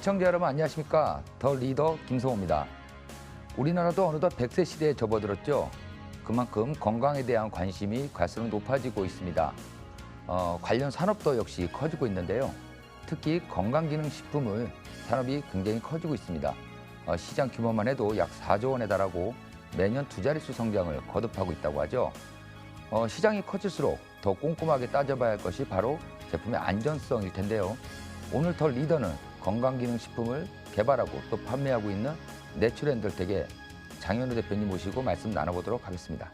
시청자 여러분 안녕하십니까? 더 리더 김성호입니다. 우리나라도 어느덧 100세 시대에 접어들었죠. 그만큼 건강에 대한 관심이 갈수록 높아지고 있습니다. 관련 산업도 역시 커지고 있는데요. 특히 건강기능식품을 산업이 굉장히 커지고 있습니다. 시장 규모만 해도 약 4조 원에 달하고 매년 두 자릿수 성장을 거듭하고 있다고 하죠. 시장이 커질수록 더 꼼꼼하게 따져봐야 할 것이 바로 제품의 안전성일 텐데요. 오늘 더 리더는 건강기능식품을 개발하고 또 판매하고 있는 내추렌더텍의 장현우 대표님 모시고 말씀 나눠보도록 하겠습니다.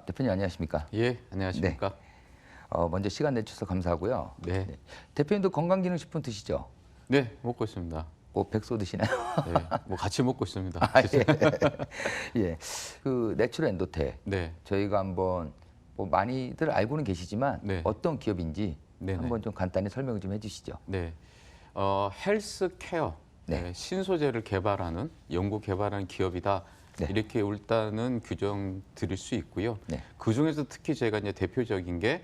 대표님 안녕하십니까? 예, 안녕하십니까? 네. 먼저 시간 내주셔서 감사하고요. 네. 대표님도 건강기능식품 드시죠? 네, 먹고 있습니다. 뭐 백소 드시나요? 네, 뭐 같이 먹고 있습니다. 예. 예. 그 내추렌더텍. 네. 저희가 한번 뭐 많이들 알고는 계시지만 네. 어떤 기업인지 네네. 한번 좀 간단히 설명을 좀 해주시죠. 네. 헬스케어 네. 신소재를 개발하는 연구 개발하는 기업이다. 네. 이렇게 일단은 규정 드릴 수 있고요. 네. 그 중에서 특히 제가 이제 대표적인 게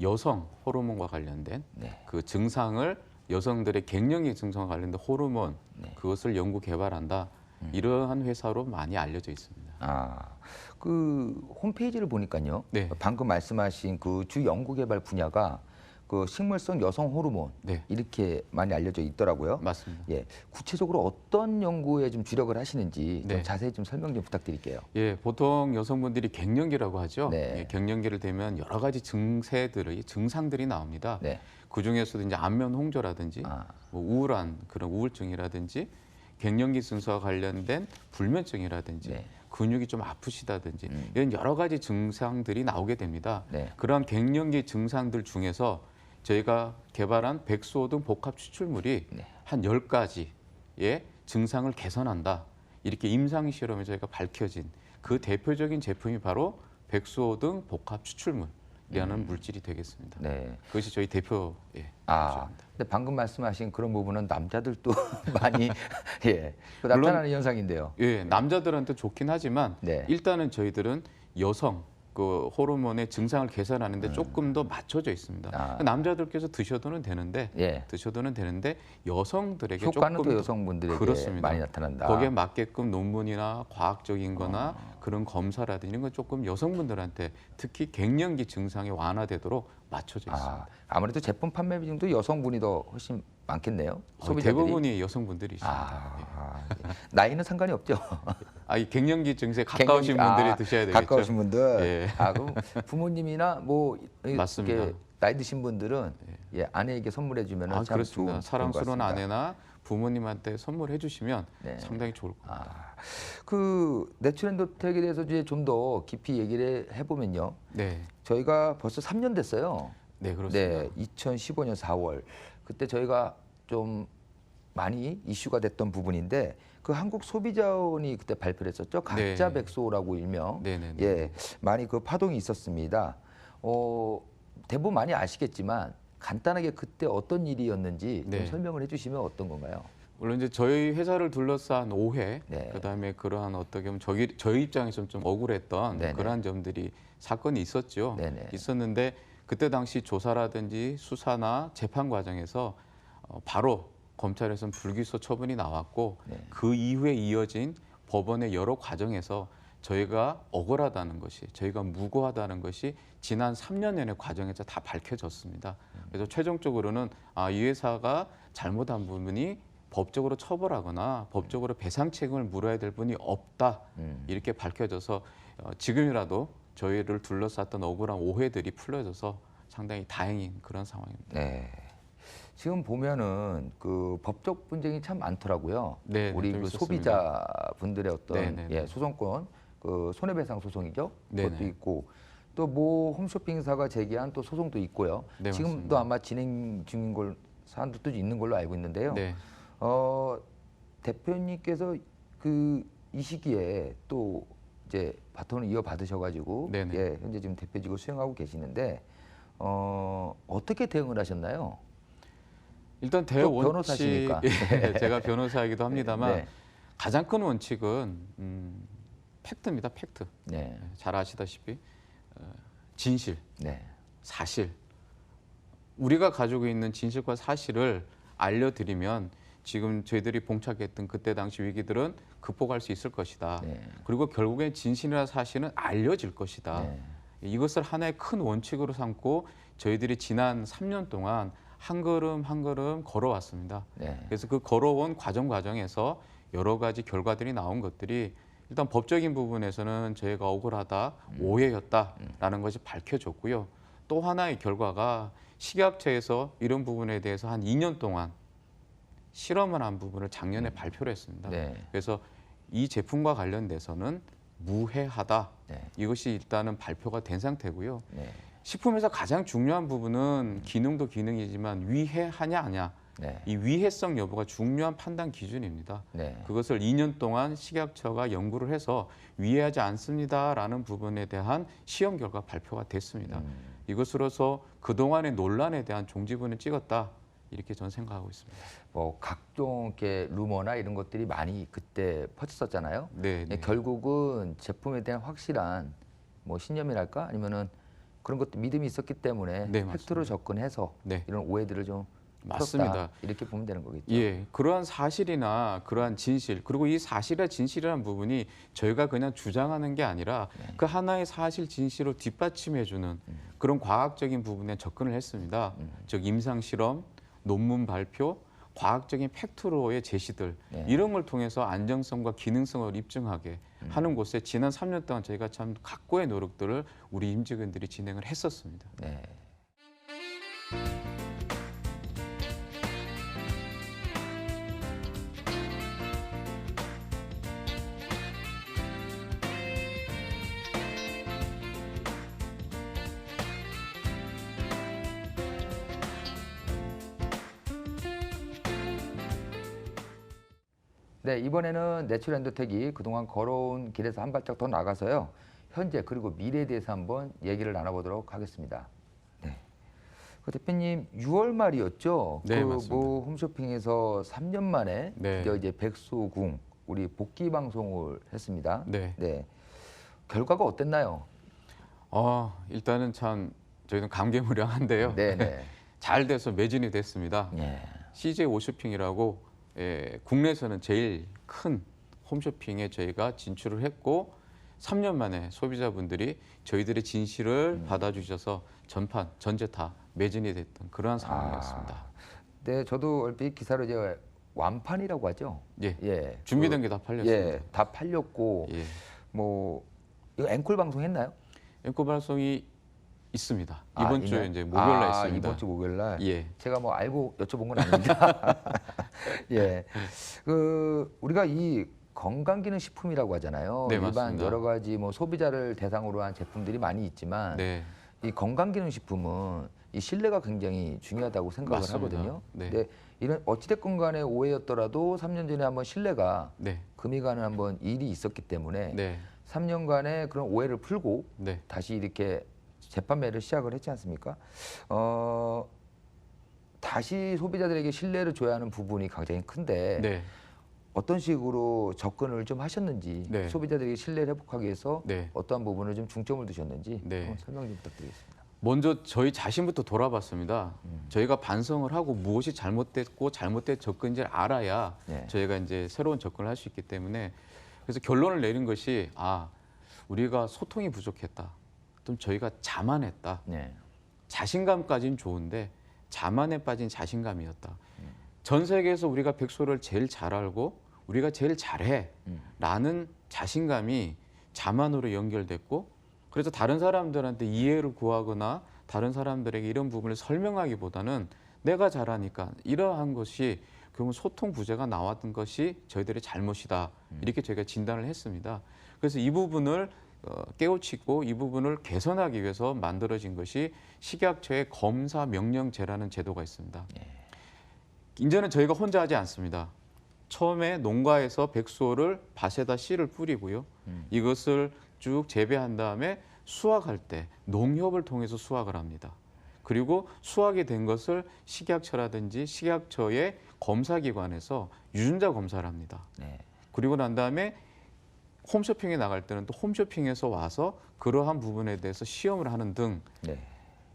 여성 호르몬과 관련된 네. 그 증상을 여성들의 갱년기 증상과 관련된 호르몬 네. 그것을 연구 개발한다. 이러한 회사로 많이 알려져 있습니다. 그 홈페이지를 보니까요. 네. 방금 말씀하신 그 주 연구 개발 분야가 그 식물성 여성 호르몬 네. 이렇게 많이 알려져 있더라고요. 맞습니다. 예, 구체적으로 어떤 연구에 좀 주력을 하시는지 좀 네. 자세히 좀 설명 좀 부탁드릴게요. 예, 보통 여성분들이 갱년기라고 하죠. 네. 예, 갱년기를 되면 여러 가지 증상들이 나옵니다. 네. 그 중에서도 이제 안면 홍조라든지 뭐 우울한 그런 우울증이라든지 갱년기 증상과 관련된 불면증이라든지 네. 근육이 좀 아프시다든지 이런 여러 가지 증상들이 나오게 됩니다. 네. 그러한 갱년기 증상들 중에서 저희가 개발한 백수호 등 복합 추출물이 네. 한 10가지의 증상을 개선한다. 이렇게 임상 실험에 저희가 밝혀진 그 대표적인 제품이 바로 백수호 등 복합 추출물이라는 물질이 되겠습니다. 네. 그것이 저희 대표 근데 방금 말씀하신 그런 부분은 남자들도 많이 예, 그 나타나는 현상인데요. 예, 남자들한테 좋긴 하지만 네. 일단은 저희들은 여성 그 호르몬의 증상을 개선하는데 조금 더 맞춰져 있습니다. 남자들께서 드셔도는 되는데 예. 여성들에게 효과는 조금 또 여성분들에게 그렇습니다. 많이 나타난다. 거기에 맞게끔 논문이나 과학적인거나 그런 검사라든지 이런 건 조금 여성분들한테 특히 갱년기 증상이 완화되도록 맞춰져 있습니다. 아무래도 제품 판매 비중도 여성분이 더 훨씬 많겠네요. 소비자들이. 대부분이 여성분들이십니다. 예. 나이는 상관이 없죠. 이 갱년기 증세에 가까우신 분들이 드셔야 되겠죠. 가까우신 분들. 예. 그럼 부모님이나 뭐 맞습니다. 이렇게 나이 드신 분들은 예, 아내에게 선물해 주면 참 그렇습니다. 좋은 사랑스러운 것 같습니다. 아내나 부모님한테 선물해 주시면 네. 상당히 좋을 것 같아요. 그 내추렌더텍에 대해서 이제 좀 더 깊이 얘기를 해보면요. 네, 저희가 벌써 3년 됐어요. 네 그렇습니다. 네, 2015년 4월 그때 저희가 좀 많이 이슈가 됐던 부분인데 그 한국 소비자원이 그때 발표를 했었죠. 가짜 네. 백소라고 일명. 네네네. 예, 많이 그 파동이 있었습니다. 대부분 많이 아시겠지만 간단하게 그때 어떤 일이었는지 좀 네. 설명을 해주시면 어떤 건가요? 물론 이제 저희 회사를 둘러싼 오해, 네. 그다음에 그러한 어떻게 보면 저희 입장에서는 좀 억울했던 네네. 그러한 점들이 사건이 있었죠. 네네. 있었는데 그때 당시 조사라든지 수사나 재판 과정에서 바로 검찰에서는 불기소 처분이 나왔고 네. 그 이후에 이어진 법원의 여러 과정에서 저희가 억울하다는 것이, 저희가 무고하다는 것이 지난 3년여의 과정에서 다 밝혀졌습니다. 그래서 최종적으로는 이 회사가 잘못한 부분이 법적으로 처벌하거나 법적으로 배상 책임을 물어야 될 분이 없다. 이렇게 밝혀져서 지금이라도 저희를 둘러쌌던 억울한 오해들이 풀려져서 상당히 다행인 그런 상황입니다. 네. 지금 보면은 그 법적 분쟁이 참 많더라고요. 네, 우리 좀 그 있었습니다. 소비자분들의 어떤 네, 네. 소송권, 그 손해배상 소송이죠. 네, 그것도 네. 있고 또 뭐 홈쇼핑사가 제기한 또 소송도 있고요. 네, 지금도 맞습니다. 아마 진행 중인 걸 사안도 있는 걸로 알고 있는데요. 네. 대표님께서 그 이 시기에 또 이제 바톤을 이어받으셔가지고 네네. 예, 현재 지금 대표직을 수행하고 계시는데 어떻게 대응을 하셨나요? 일단 또 변호사시니까. 제가 변호사이기도 합니다만 네. 가장 큰 원칙은 팩트입니다. 팩트. 네. 잘 아시다시피 진실, 네. 사실. 우리가 가지고 있는 진실과 사실을 알려드리면 지금 저희들이 봉착했던 그때 당시 위기들은 극복할 수 있을 것이다. 네. 그리고 결국엔 진실이나 사실은 알려질 것이다. 네. 이것을 하나의 큰 원칙으로 삼고 저희들이 지난 3년 동안 한 걸음 한 걸음 걸어왔습니다. 네. 그래서 그 걸어온 과정에서 여러 가지 결과들이 나온 것들이 일단 법적인 부분에서는 저희가 억울하다, 오해였다라는 것이 밝혀졌고요. 또 하나의 결과가 식약처에서 이런 부분에 대해서 한 2년 동안 실험을 한 부분을 작년에 발표를 했습니다. 네. 그래서 이 제품과 관련돼서는 무해하다. 네. 이것이 일단은 발표가 된 상태고요. 네. 식품에서 가장 중요한 부분은 기능도 기능이지만 위해하냐 아냐. 네. 이 위해성 여부가 중요한 판단 기준입니다. 네. 그것을 2년 동안 식약처가 연구를 해서 위해하지 않습니다라는 부분에 대한 시험 결과 발표가 됐습니다. 이것으로서 그동안의 논란에 대한 종지부는 찍었다. 이렇게 저는 생각하고 있습니다. 뭐 각종 이렇게 루머나 이런 것들이 많이 그때 퍼졌었잖아요. 네, 네. 결국은 제품에 대한 확실한 뭐 신념이랄까 아니면은 그런 것도 믿음이 있었기 때문에 네, 팩트로 맞습니다. 접근해서 네. 이런 오해들을 좀 맞습니다. 풀었다. 이렇게 보면 되는 거겠죠. 예, 그러한 사실이나 그러한 진실 그리고 이 사실과 진실이라는 부분이 저희가 그냥 주장하는 게 아니라 그 하나의 사실 진실을 뒷받침해주는 그런 과학적인 부분에 접근을 했습니다. 즉 임상 실험, 논문 발표, 과학적인 팩트로의 제시들 네. 이런 걸 통해서 안정성과 기능성을 입증하게 하는 곳에 지난 3년 동안 저희가 참 각고의 노력들을 우리 임직원들이 진행을 했었습니다. 네. 네, 이번에는 내추럴엔도텍이 그동안 걸어온 길에서 한 발짝 더 나가서요. 현재 그리고 미래에 대해서 한번 얘기를 나눠보도록 하겠습니다. 네. 그 대표님 6월 말이었죠. 네, 그 맞습니다. 뭐 홈쇼핑에서 3년 만에 네. 드디어 이제 백소궁 우리 복귀 방송을 했습니다. 네. 네. 결과가 어땠나요? 일단은 참 저희는 감개무량한데요. 네, 네. 잘 돼서 매진이 됐습니다. 네. CJ 오쇼핑이라고 국내에서는 제일 큰 홈쇼핑에 저희가 진출을 했고 3년 만에 소비자분들이 저희들의 진실을 받아주셔서 전판, 전체 다 매진이 됐던 그러한 상황이었습니다. 네, 저도 얼핏 기사로 이제 완판이라고 하죠. 예, 예. 준비된 게 다 팔렸습니다. 예, 다 팔렸고 예. 뭐 이거 앵콜 방송 했나요? 앵커 발송이 있습니다. 이번 주에 있나요? 이제 목요일 날 있습니다. 이번 주 목요일 날. 예. 제가 뭐 알고 여쭤본 건 아닙니다. 예. 그 우리가 이 건강기능식품이라고 하잖아요. 네, 일반 맞습니다. 여러 가지 뭐 소비자를 대상으로 한 제품들이 많이 있지만 네. 이 건강기능식품은 이 신뢰가 굉장히 중요하다고 생각을 맞습니다. 하거든요. 네. 근데 이런 어찌됐건 간에 오해였더라도 3년 전에 한번 신뢰가 네. 금이 가는 한번 일이 있었기 때문에 네. 3년간의 그런 오해를 풀고 네. 다시 이렇게 재판매를 시작을 했지 않습니까? 다시 소비자들에게 신뢰를 줘야 하는 부분이 굉장히 큰데 네. 어떤 식으로 접근을 좀 하셨는지 네. 소비자들에게 신뢰를 회복하기 위해서 네. 어떠한 부분을 좀 중점을 두셨는지 네. 한번 설명 좀 부탁드리겠습니다. 먼저 저희 자신부터 돌아봤습니다. 저희가 반성을 하고 무엇이 잘못됐고 잘못된 접근인지를 알아야 네. 저희가 이제 새로운 접근을 할 수 있기 때문에 그래서 결론을 내린 것이 우리가 소통이 부족했다. 좀 저희가 자만했다. 네. 자신감까지는 좋은데 자만에 빠진 자신감이었다. 전 세계에서 우리가 백소를 제일 잘 알고 우리가 제일 잘해 라는 자신감이 자만으로 연결됐고 그래서 다른 사람들한테 이해를 구하거나 다른 사람들에게 이런 부분을 설명하기보다는 내가 잘하니까 이러한 것이 결국 소통 부재가 나왔던 것이 저희들의 잘못이다. 이렇게 저희가 진단을 했습니다. 그래서 이 부분을 깨우치고 이 부분을 개선하기 위해서 만들어진 것이 식약처의 검사 명령제라는 제도가 있습니다. 이제는 저희가 혼자 하지 않습니다. 처음에 농가에서 백수호를 밭에다 씨를 뿌리고요. 이것을 쭉 재배한 다음에 수확할 때 농협을 통해서 수확을 합니다. 그리고 수확이 된 것을 식약처라든지 식약처의 검사기관에서 유전자 검사를 합니다. 네. 그리고 난 다음에 홈쇼핑에 나갈 때는 또 홈쇼핑에서 와서 그러한 부분에 대해서 시험을 하는 등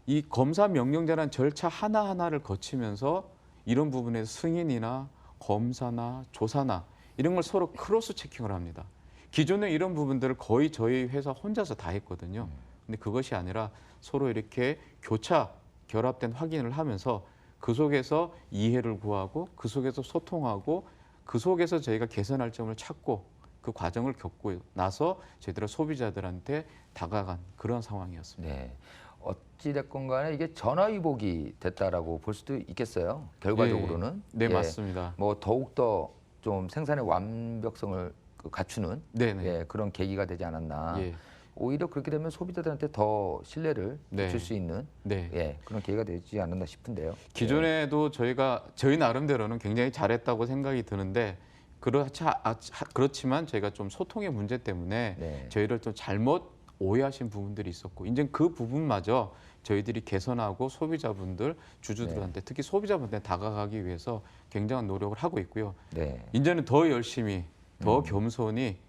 이 네. 검사 명령자라는 절차 하나하나를 거치면서 이런 부분에서 승인이나 검사나 조사나 이런 걸 서로 크로스 체킹을 합니다. 기존에 이런 부분들을 거의 저희 회사 혼자서 다 했거든요. 근데 그것이 아니라 서로 이렇게 교차 결합된 확인을 하면서 그 속에서 이해를 구하고 그 속에서 소통하고 그 속에서 저희가 개선할 점을 찾고 그 과정을 겪고 나서 저희들은 소비자들한테 다가간 그런 상황이었습니다. 네. 어찌됐건 간에 이게 전화위복이 됐다라고 볼 수도 있겠어요. 결과적으로는. 네, 예. 맞습니다. 뭐 더욱더 좀 생산의 완벽성을 갖추는 네네. 예, 그런 계기가 되지 않았나. 예. 오히려 그렇게 되면 소비자들한테 더 신뢰를 네. 줄 수 있는 네. 예, 그런 계기가 되지 않았나 싶은데요. 기존에도 저희 나름대로는 굉장히 잘했다고 생각이 드는데 그렇지만 저희가 좀 소통의 문제 때문에 네. 저희를 좀 잘못 오해하신 부분들이 있었고 이제 그 부분마저 저희들이 개선하고 소비자분들, 주주들한테 특히 소비자분들한테 다가가기 위해서 굉장한 노력을 하고 있고요. 네. 이제는 더 열심히, 더 겸손히,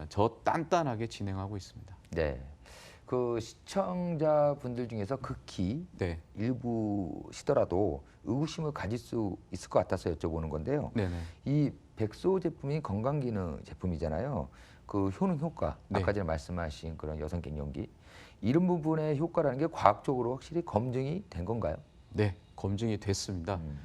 더 단단하게 진행하고 있습니다. 네. 그 시청자분들 중에서 극히 네, 일부시더라도 의구심을 가질 수 있을 것 같아서 여쭤보는 건데요. 네네. 이 백소 제품이 건강기능 제품이잖아요. 그 효능 효과, 네. 아까 전에 말씀하신 그런 여성 갱년기 이런 부분의 효과라는 게 과학적으로 확실히 검증이 된 건가요? 네, 검증이 됐습니다. 음.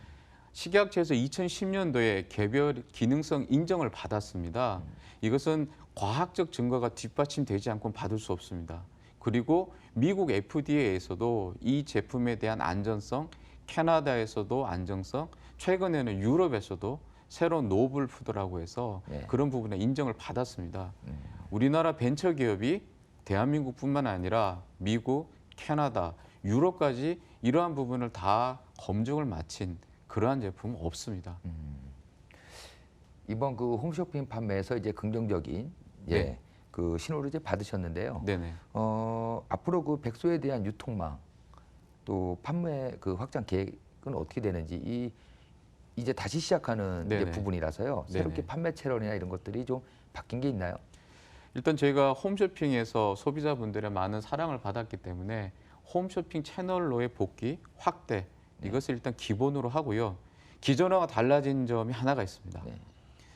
식약처에서 2010년도에 개별 기능성 인정을 받았습니다. 이것은 과학적 증거가 뒷받침되지 않고는 받을 수 없습니다. 그리고 미국 FDA에서도 이 제품에 대한 안전성, 캐나다에서도 안정성, 최근에는 유럽에서도 새로운 노블 푸드라고 해서 네. 그런 부분에 인정을 받았습니다. 우리나라 벤처기업이 대한민국뿐만 아니라 미국, 캐나다, 유럽까지 이러한 부분을 다 검증을 마친 그러한 제품은 없습니다. 이번 그 홈쇼핑 판매에서 이제 긍정적인 예, 네. 그 신호를 이제 받으셨는데요. 네네. 앞으로 그 백소에 대한 유통망 또 판매 그 확장 계획은 어떻게 되는지 이제 다시 시작하는 이제 네네. 부분이라서요. 새롭게 네네. 판매 채널이나 이런 것들이 좀 바뀐 게 있나요? 일단 저희가 홈쇼핑에서 소비자분들의 많은 사랑을 받았기 때문에 홈쇼핑 채널로의 복귀, 확대 이것을 일단 기본으로 하고요. 기존과 달라진 점이 하나가 있습니다. 네.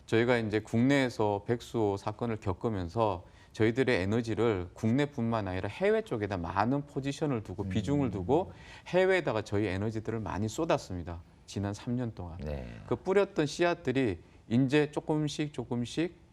저희가 이제 국내에서 백수 사건을 겪으면서 저희들의 에너지를 국내뿐만 아니라 해외 쪽에다 많은 포지션을 두고 비중을 두고 해외에다가 저희 에너지들을 많이 쏟았습니다. 지난 3년 동안. 네. 그 뿌렸던 씨앗들이 이제 조금씩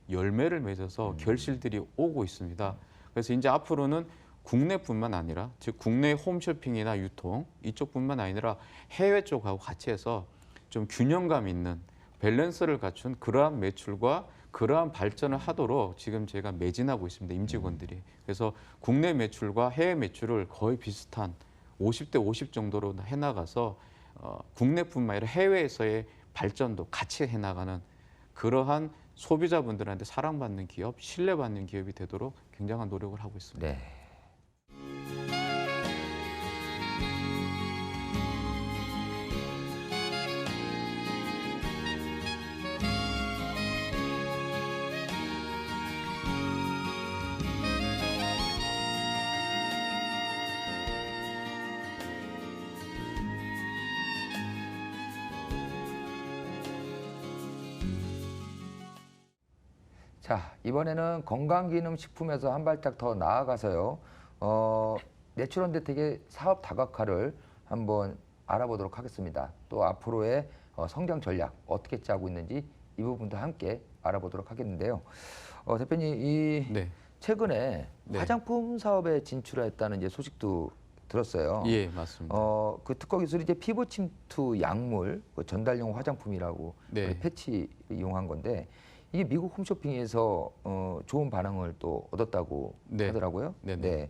열매를 맺어서 결실들이 오고 있습니다. 그래서 이제 앞으로는 국내뿐만 아니라 즉 국내 홈쇼핑이나 유통 이쪽뿐만 아니라 해외 쪽하고 같이 해서 좀 균형감 있는 밸런스를 갖춘 그러한 매출과 그러한 발전을 하도록 지금 제가 매진하고 있습니다. 임직원들이. 그래서 국내 매출과 해외 매출을 거의 비슷한 50대 50 정도로 해나가서 국내뿐만 아니라 해외에서의 발전도 같이 해나가는 그러한 소비자분들한테 사랑받는 기업, 신뢰받는 기업이 되도록 굉장한 노력을 하고 있습니다. 네. 자, 이번에는 건강기능식품에서 한 발짝 더 나아가서요. 내추럴 대택의 사업 다각화를 한번 알아보도록 하겠습니다. 또 앞으로의 성장 전략 어떻게 짜고 있는지 이 부분도 함께 알아보도록 하겠는데요. 대표님, 네. 최근에 네. 화장품 사업에 진출했다는 이제 소식도 들었어요. 예, 맞습니다. 그 특허 기술이 이제 피부 침투 약물, 그 전달용 화장품이라고 네. 우리 패치 이용한 건데 이게 미국 홈쇼핑에서 좋은 반응을 또 얻었다고 네. 하더라고요. 네네. 네.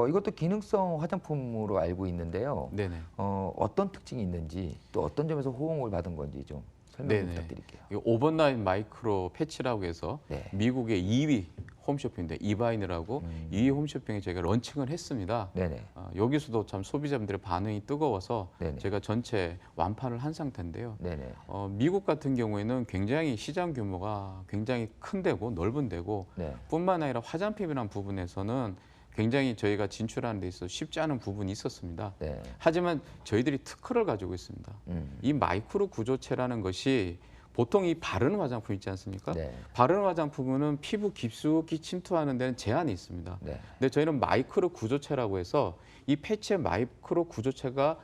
이것도 기능성 화장품으로 알고 있는데요. 네네. 어떤 특징이 있는지 또 어떤 점에서 호응을 받은 건지 좀 설명 좀 네네. 부탁드릴게요. 이 오버나잇 마이크로 패치라고 해서 네. 미국의 2위 홈쇼핑인데 이바인이라고 2위 홈쇼핑에 저희가 런칭을 했습니다. 네네. 여기서도 참 소비자분들의 반응이 뜨거워서 네네. 제가 전체 완판을 한 상태인데요. 네네. 미국 같은 경우에는 굉장히 시장 규모가 굉장히 큰 데고 넓은 데고 네. 뿐만 아니라 화장품이라는 부분에서는 굉장히 저희가 진출하는 데 있어서 쉽지 않은 부분이 있었습니다. 네. 하지만 저희들이 특허를 가지고 있습니다. 이 마이크로 구조체라는 것이 보통 이 바르는 화장품 있지 않습니까? 네. 바르는 화장품은 피부 깊숙이 침투하는 데는 제한이 있습니다. 네. 근데 저희는 마이크로 구조체라고 해서 이 패치에 마이크로 구조체가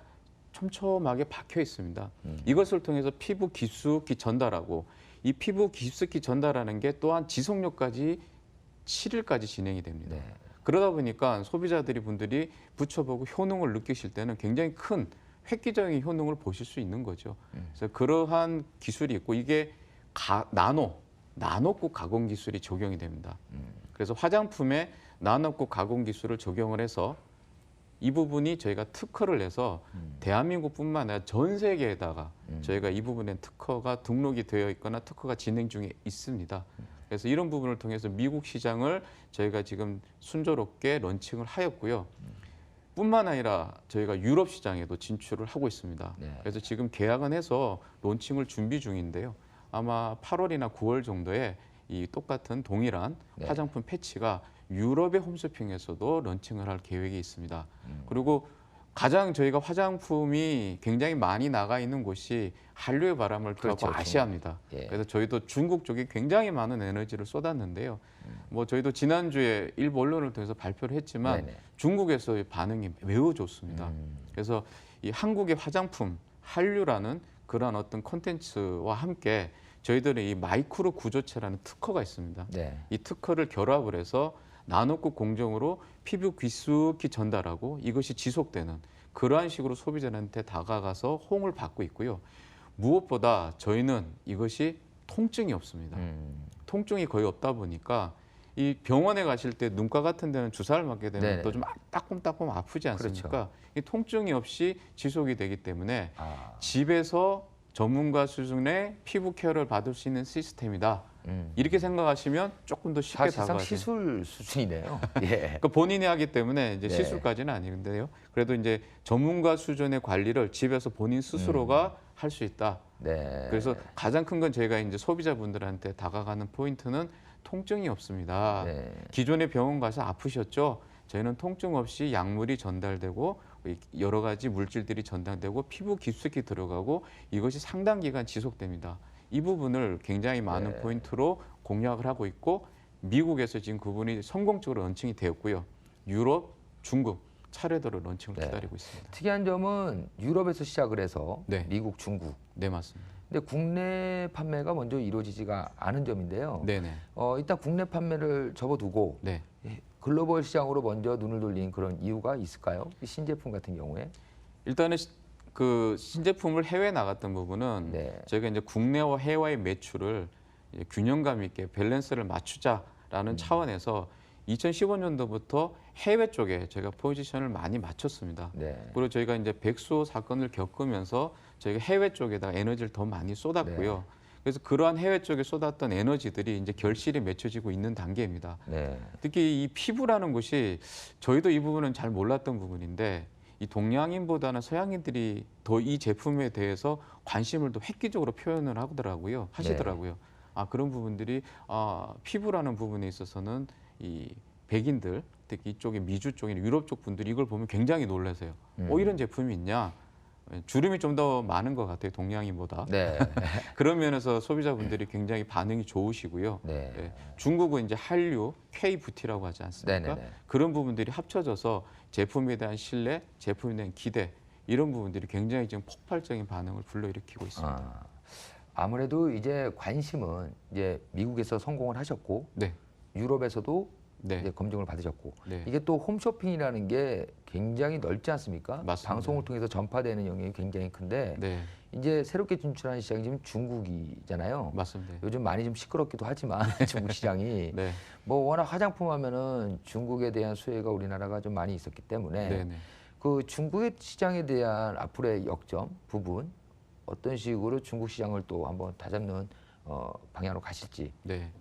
촘촘하게 박혀 있습니다. 이것을 통해서 피부 깊숙이 전달하고 이 피부 깊숙이 전달하는 게 또한 지속력까지 7일까지 진행이 됩니다. 네. 그러다 보니까 소비자들이 분들이 붙여보고 효능을 느끼실 때는 굉장히 큰 획기적인 효능을 보실 수 있는 거죠. 그래서 그러한 기술이 있고 이게 나노급 가공 기술이 적용이 됩니다. 그래서 화장품에 나노급 가공 기술을 적용을 해서 이 부분이 저희가 특허를 내서 대한민국뿐만 아니라 전 세계에다가 저희가 이 부분에 특허가 등록이 되어 있거나 특허가 진행 중에 있습니다. 그래서 이런 부분을 통해서 미국 시장을 저희가 지금 순조롭게 런칭을 하였고요. 뿐만 아니라 저희가 유럽 시장에도 진출을 하고 있습니다. 네. 그래서 지금 계약은 해서 론칭을 준비 중인데요. 아마 8월이나 9월 정도에 이 똑같은 동일한 네. 화장품 패치가 유럽의 홈쇼핑에서도 런칭을 할 계획이 있습니다. 그리고 가장 저희가 화장품이 굉장히 많이 나가 있는 곳이 한류의 바람을 켜고 그렇죠. 아시아입니다. 예. 그래서 저희도 중국 쪽에 굉장히 많은 에너지를 쏟았는데요. 뭐 저희도 지난주에 일부 언론을 통해서 발표를 했지만 네네. 중국에서의 반응이 매우 좋습니다. 그래서 이 한국의 화장품 한류라는 그런 어떤 콘텐츠와 함께 저희들의 이 마이크로 구조체라는 특허가 있습니다. 네. 이 특허를 결합을 해서 나노급 공정으로 피부 깊숙이 전달하고 이것이 지속되는 그러한 식으로 소비자한테 다가가서 호응을 받고 있고요. 무엇보다 저희는 이것이 통증이 없습니다. 통증이 거의 없다 보니까 이 병원에 가실 때 눈가 같은 데는 주사를 맞게 되면 네네. 또 좀 따끔따끔 아프지 않습니까? 그렇죠. 이 통증이 없이 지속이 되기 때문에 아. 집에서 전문가 수준의 피부 케어를 받을 수 있는 시스템이다. 이렇게 생각하시면 조금 더 쉽게 사실상 다가가죠. 시술 수준이네요. 예. 그러니까 본인이 하기 때문에 이제 네. 시술까지는 아닌데요. 그래도 이제 전문가 수준의 관리를 집에서 본인 스스로가 할 수 있다. 네. 그래서 가장 큰 건 저희가 이제 소비자분들한테 다가가는 포인트는 통증이 없습니다. 네. 기존에 병원 가서 아프셨죠? 저희는 통증 없이 약물이 전달되고 여러 가지 물질들이 전달되고 피부 깊숙이 들어가고 이것이 상당 기간 지속됩니다. 이 부분을 굉장히 많은 네. 포인트로 공략을 하고 있고 미국에서 지금 그 부분이 성공적으로 런칭이 되었고요. 유럽, 중국 차례대로 런칭을 네. 기다리고 있습니다. 특이한 점은 유럽에서 시작을 해서 네. 미국, 중국. 네, 맞습니다. 근데 국내 판매가 먼저 이루어지지가 않은 점인데요. 네네. 일단 국내 판매를 접어두고 네. 글로벌 시장으로 먼저 눈을 돌린 그런 이유가 있을까요? 이 신제품 같은 경우에. 일단은 그 신제품을 해외에 나갔던 부분은 네. 저희가 이제 국내와 해외의 매출을 이제 균형감 있게 밸런스를 맞추자라는 차원에서 2015년도부터 해외 쪽에 저희가 포지션을 많이 맞췄습니다. 네. 그리고 저희가 이제 백수호 사건을 겪으면서 저희가 해외 쪽에다 에너지를 더 많이 쏟았고요. 네. 그래서 그러한 해외 쪽에 쏟았던 에너지들이 이제 결실이 맺혀지고 있는 단계입니다. 네. 특히 이 피부라는 것이 저희도 이 부분은 잘 몰랐던 부분인데 이 동양인보다는 서양인들이 더 이 제품에 대해서 관심을 더 획기적으로 표현을 하시더라고요. 아, 그런 부분들이 피부라는 부분에 있어서는 이 백인들 특히 이쪽에 미주 쪽이나 유럽 쪽 분들이 이걸 보면 굉장히 놀라세요. 이런 제품이 있냐? 주름이 좀 더 많은 것 같아요, 동양인보다. 네. 그런 면에서 소비자분들이 굉장히 반응이 좋으시고요. 네. 예, 중국은 이제 한류, K뷰티라고 하지 않습니까? 네네네. 그런 부분들이 합쳐져서 제품에 대한 신뢰, 제품에 대한 기대 이런 부분들이 굉장히 지금 폭발적인 반응을 불러일으키고 있습니다. 아무래도 이제 관심은 이제 미국에서 성공을 하셨고 네, 유럽에서도 네, 이제 검증을 받으셨고 네. 이게 또 홈쇼핑이라는 게 굉장히 넓지 않습니까? 맞습니다. 방송을 통해서 전파되는 영역이 굉장히 큰데 네, 이제 새롭게 진출하는 시장이 지금 중국이잖아요. 맞습니다. 요즘 많이 좀 시끄럽기도 하지만 중국 시장이 네, 뭐 워낙 화장품 하면은 중국에 대한 수혜가 우리나라가 좀 많이 있었기 때문에 네, 네. 그 중국의 시장에 대한 앞으로의 역점 부분 어떤 식으로 중국 시장을 또 한번 다잡는 방향으로 가실지 네.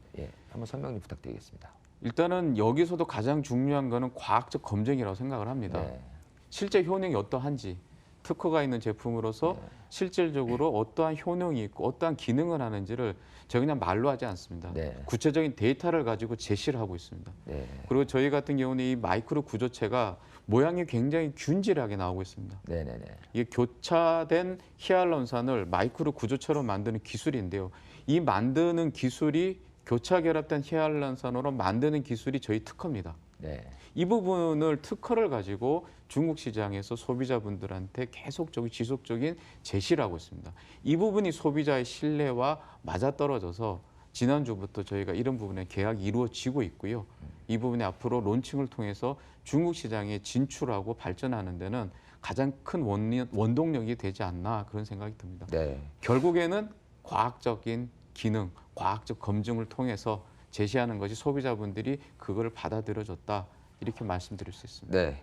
한번 설명 좀 부탁드리겠습니다. 일단은 여기서도 가장 중요한 거는 과학적 검증이라고 생각을 합니다. 네. 실제 효능이 어떠한지 특허가 있는 제품으로서 실질적으로 어떠한 효능이 있고 어떠한 기능을 하는지를 저희 그냥 말로 하지 않습니다. 네. 구체적인 데이터를 가지고 제시를 하고 있습니다. 네. 그리고 저희 같은 경우는 이 마이크로 구조체가 모양이 굉장히 균질하게 나오고 있습니다. 네네네. 이게 교차된 히알루론산을 마이크로 구조체로 만드는 기술인데요. 이 만드는 기술이 교차 결합된 히알루론산으로 만드는 기술이 저희 특허입니다. 네. 이 부분을 특허를 가지고 중국 시장에서 소비자분들한테 계속적인 지속적인 제시를 하고 있습니다. 이 부분이 소비자의 신뢰와 맞아떨어져서 지난주부터 저희가 이런 부분에 계약이 이루어지고 있고요. 이 부분에 앞으로 론칭을 통해서 중국 시장에 진출하고 발전하는 데는 가장 큰 원동력이 되지 않나 그런 생각이 듭니다. 네. 결국에는 과학적인 기능, 과학적 검증을 통해서 제시하는 것이 소비자분들이 그걸 받아들여줬다 이렇게 말씀드릴 수 있습니다. 네.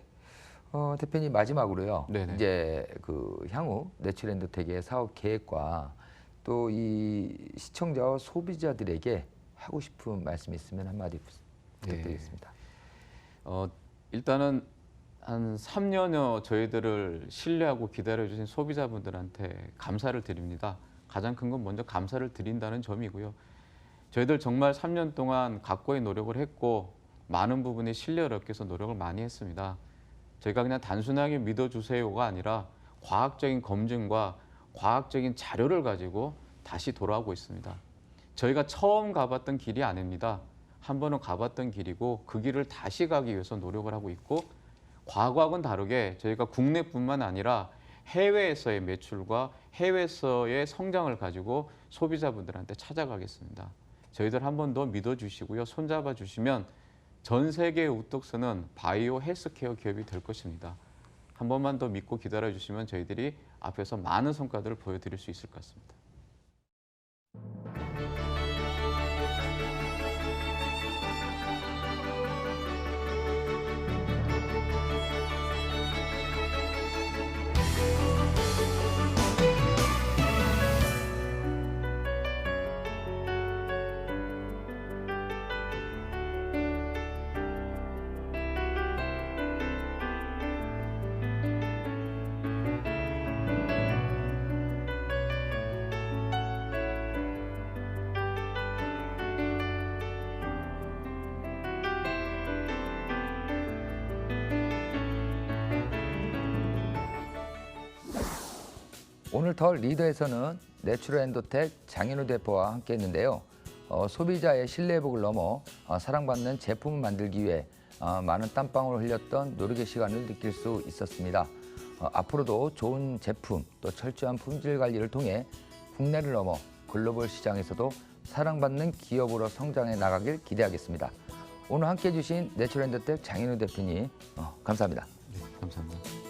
대표님 마지막으로요. 네네. 이제 그 향후 내추럴엔더텍의 사업 계획과 또 이 시청자와 소비자들에게 하고 싶은 말씀 있으면 한마디 부탁드리겠습니다. 일단은 한 3년여 저희들을 신뢰하고 기다려주신 소비자분들한테 감사를 드립니다. 가장 큰 건 먼저 감사를 드린다는 점이고요. 저희들 정말 3년 동안 각고의 노력을 했고 많은 부분에 신뢰를 얻기 위해서 노력을 많이 했습니다. 저희가 그냥 단순하게 믿어주세요가 아니라 과학적인 검증과 과학적인 자료를 가지고 다시 돌아오고 있습니다. 저희가 처음 가봤던 길이 아닙니다. 한 번은 가봤던 길이고 그 길을 다시 가기 위해서 노력을 하고 있고 과거하고는 다르게 저희가 국내뿐만 아니라 해외에서의 매출과 해외에서의 성장을 가지고 소비자분들한테 찾아가겠습니다. 저희들 한 번 더 믿어주시고요. 손잡아 주시면 전 세계의 우뚝서는 바이오 헬스케어 기업이 될 것입니다. 한 번만 더 믿고 기다려 주시면 저희들이 앞에서 많은 성과들을 보여드릴 수 있을 것 같습니다. 오늘 더 리더에서는 내추럴엔더텍 장인우 대표와 함께했는데요. 소비자의 신뢰회복을 넘어 사랑받는 제품을 만들기 위해 많은 땀방울을 흘렸던 노력의 시간을 느낄 수 있었습니다. 앞으로도 좋은 제품 또 철저한 품질 관리를 통해 국내를 넘어 글로벌 시장에서도 사랑받는 기업으로 성장해 나가길 기대하겠습니다. 오늘 함께해 주신 내추럴엔더텍 장인우 대표님 감사합니다. 네, 감사합니다.